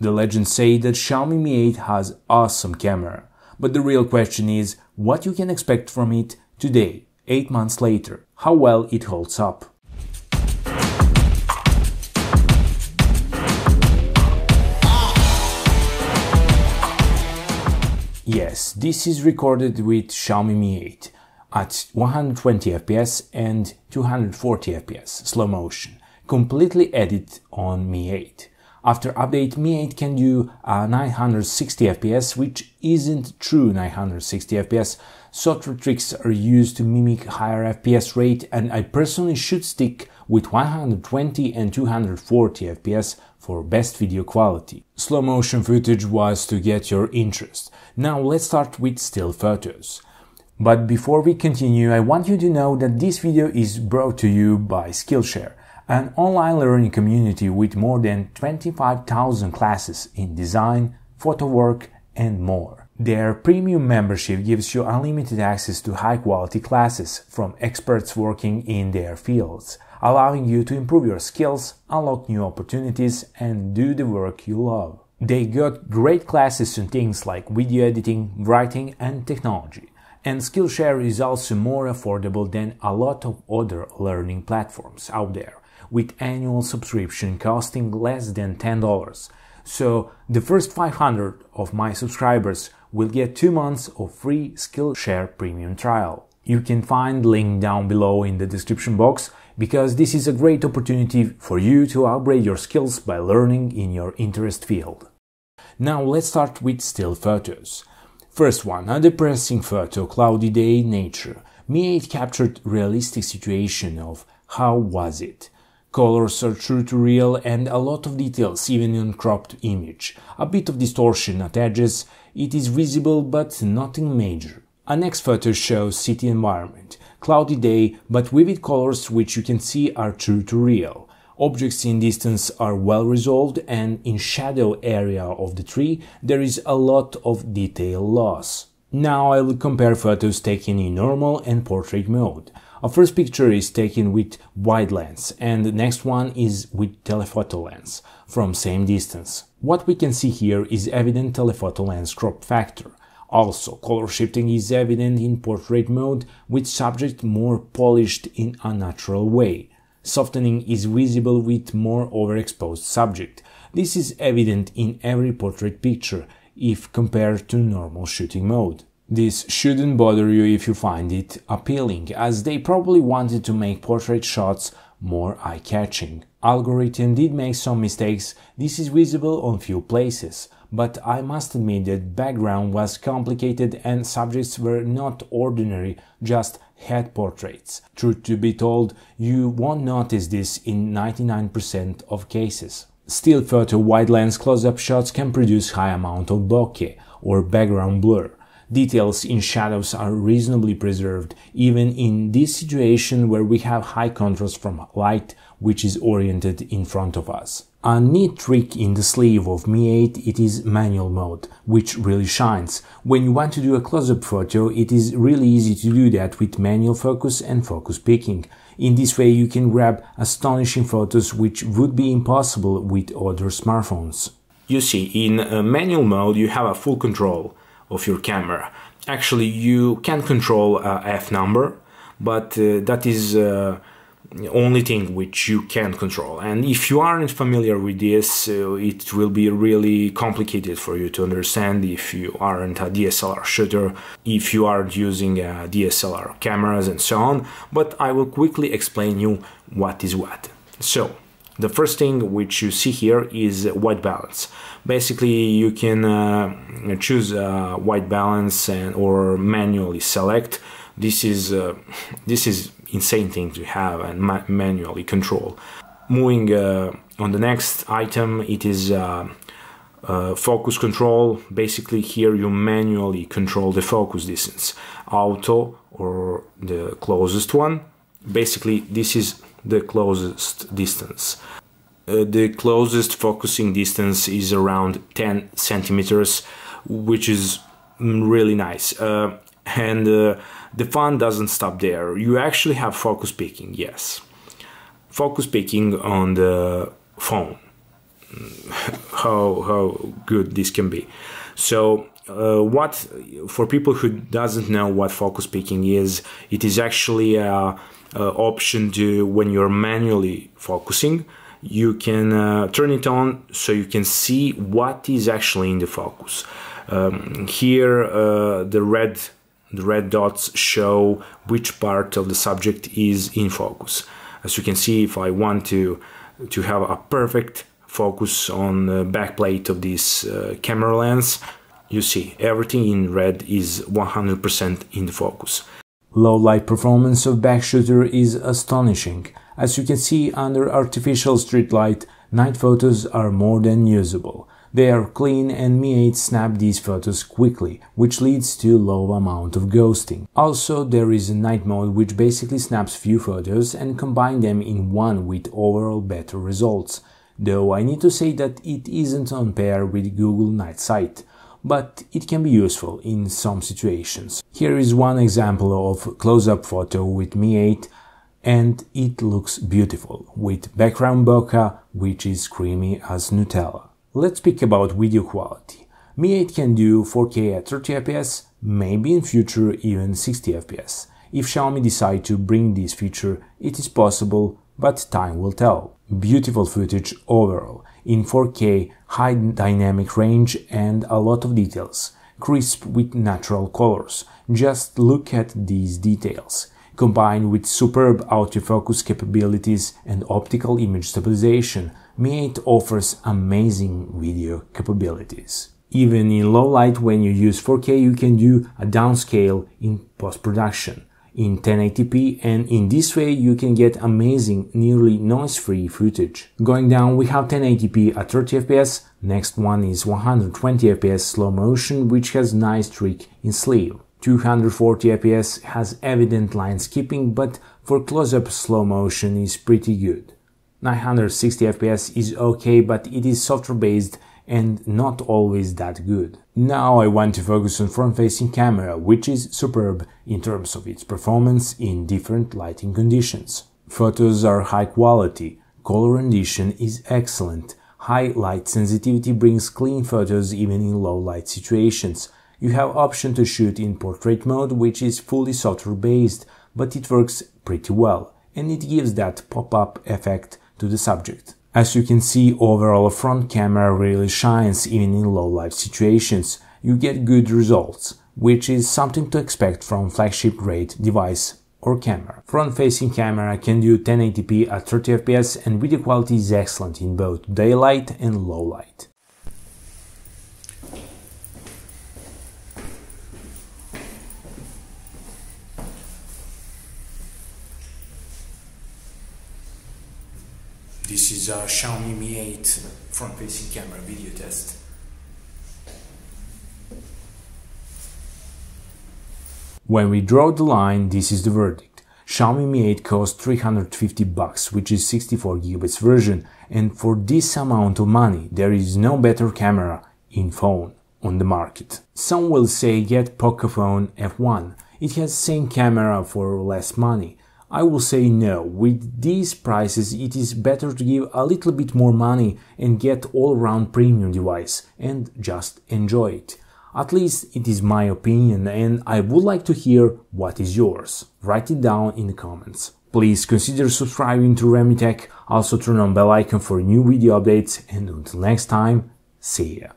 The legends say that Xiaomi Mi 8 has awesome camera, but the real question is what you can expect from it today, 8 months later, how well it holds up. Yes, this is recorded with Xiaomi Mi 8 at 120 fps and 240 fps slow motion, completely edited on Mi 8. After update, Mi 8 can do 960 fps, which isn't true 960 fps. Software tricks are used to mimic higher FPS rate, and I personally should stick with 120 and 240 fps for best video quality. Slow motion footage was to get your interest. Now let's start with still photos. But before we continue, I want you to know that this video is brought to you by Skillshare, an online learning community with more than 25,000 classes in design, photo work, and more. Their premium membership gives you unlimited access to high-quality classes from experts working in their fields, allowing you to improve your skills, unlock new opportunities, and do the work you love. They got great classes on things like video editing, writing, and technology. And Skillshare is also more affordable than a lot of other learning platforms out there, with annual subscription costing less than $10. So the first 500 of my subscribers will get 2 months of free Skillshare premium trial. You can find the link down below in the description box, because this is a great opportunity for you to upgrade your skills by learning in your interest field. Now let's start with still photos. First one, a depressing photo, cloudy day, nature. Mi 8 captured realistic situation of how was it. Colors are true to real and a lot of details even in cropped image. A bit of distortion at edges, it is visible but nothing major. A next photo shows city environment. Cloudy day but vivid colors which you can see are true to real. Objects in distance are well resolved, and in shadow area of the tree there is a lot of detail loss. Now I will compare photos taken in normal and portrait mode. Our first picture is taken with wide lens and the next one is with telephoto lens from same distance. What we can see here is evident telephoto lens crop factor. Also, color shifting is evident in portrait mode with subject more polished in a natural way. Softening is visible with more overexposed subject. This is evident in every portrait picture if compared to normal shooting mode. This shouldn't bother you if you find it appealing, as they probably wanted to make portrait shots more eye-catching. Algorithm did make some mistakes, this is visible on few places, but I must admit that background was complicated and subjects were not ordinary, just head portraits. Truth to be told, you won't notice this in 99% of cases. Still photo wide lens close-up shots can produce high amount of bokeh or background blur. Details in shadows are reasonably preserved, even in this situation where we have high contrast from light which is oriented in front of us. A neat trick in the sleeve of Mi 8 it is manual mode, which really shines. When you want to do a close-up photo, it is really easy to do that with manual focus and focus picking. In this way you can grab astonishing photos which would be impossible with other smartphones. You see, in manual mode you have a full control of your camera. Actually, you can control f number, but that is the only thing which you can control. And if you aren't familiar with this, it will be really complicated for you to understand if you aren't a DSLR shooter, if you aren't using DSLR cameras and so on. But I will quickly explain you what is what. So, the first thing which you see here is white balance. Basically, you can choose white balance or manually select. This is insane thing to have and manually control. Moving on the next item, it is focus control. Basically, here you manually control the focus distance. Auto or the closest one. Basically, this is the closest distance. The closest focusing distance is around 10 centimeters, which is really nice. And the fun doesn't stop there. You actually have focus picking, yes. Focus picking on the phone. how good this can be. So what for people who doesn't know what focus peaking is, it is actually a option to, when you're manually focusing, you can turn it on so you can see what is actually in the focus. Here the red dots show which part of the subject is in focus. As you can see, if I want to have a perfect focus on the backplate of this camera lens, you see everything in red is 100% in the focus. Low light performance of back shooter is astonishing. As you can see, under artificial street light, night photos are more than usable. They are clean and Mi 8 snaps these photos quickly, which leads to low amount of ghosting. Also, there is a night mode which basically snaps few photos and combine them in one with overall better results. Though I need to say that it isn't on par with Google Night Sight, but it can be useful in some situations. Here is one example of close-up photo with Mi 8, and it looks beautiful, with background bokeh which is creamy as Nutella. Let's speak about video quality. Mi 8 can do 4K at 30 fps, maybe in future even 60 fps. If Xiaomi decide to bring this feature, it is possible, but time will tell. Beautiful footage overall, in 4K, high dynamic range and a lot of details, crisp with natural colors. Just look at these details. Combined with superb autofocus capabilities and optical image stabilization, Mi 8 offers amazing video capabilities. Even in low light, when you use 4K, you can do a downscale in post-production in 1080p, and in this way you can get amazing, nearly noise-free footage. Going down, we have 1080p at 30 fps, next one is 120 fps slow motion, which has nice trick in sleeve. 240 fps has evident line skipping, but for close-up slow motion is pretty good. 960 fps is okay, but it is software based and not always that good. Now I want to focus on front-facing camera, which is superb in terms of its performance in different lighting conditions. Photos are high quality, color rendition is excellent, high light sensitivity brings clean photos even in low light situations. You have option to shoot in portrait mode, which is fully software based, but it works pretty well, and it gives that pop-up effect to the subject. As you can see, overall front camera really shines even in low light situations. You get good results, which is something to expect from flagship grade device or camera. Front-facing camera can do 1080p at 30 fps and video quality is excellent in both daylight and low light. This is a Xiaomi Mi 8 front-facing camera video test. When we draw the line, this is the verdict. Xiaomi Mi 8 costs $350, which is 64GB version, and for this amount of money, there is no better camera in phone on the market. Some will say get Pocophone F1, it has same camera for less money. I will say no, with these prices it is better to give a little bit more money and get all-round premium device and just enjoy it. At least it is my opinion and I would like to hear what is yours. Write it down in the comments. Please consider subscribing to RMT Tech, also turn on bell icon for new video updates, and until next time, see ya.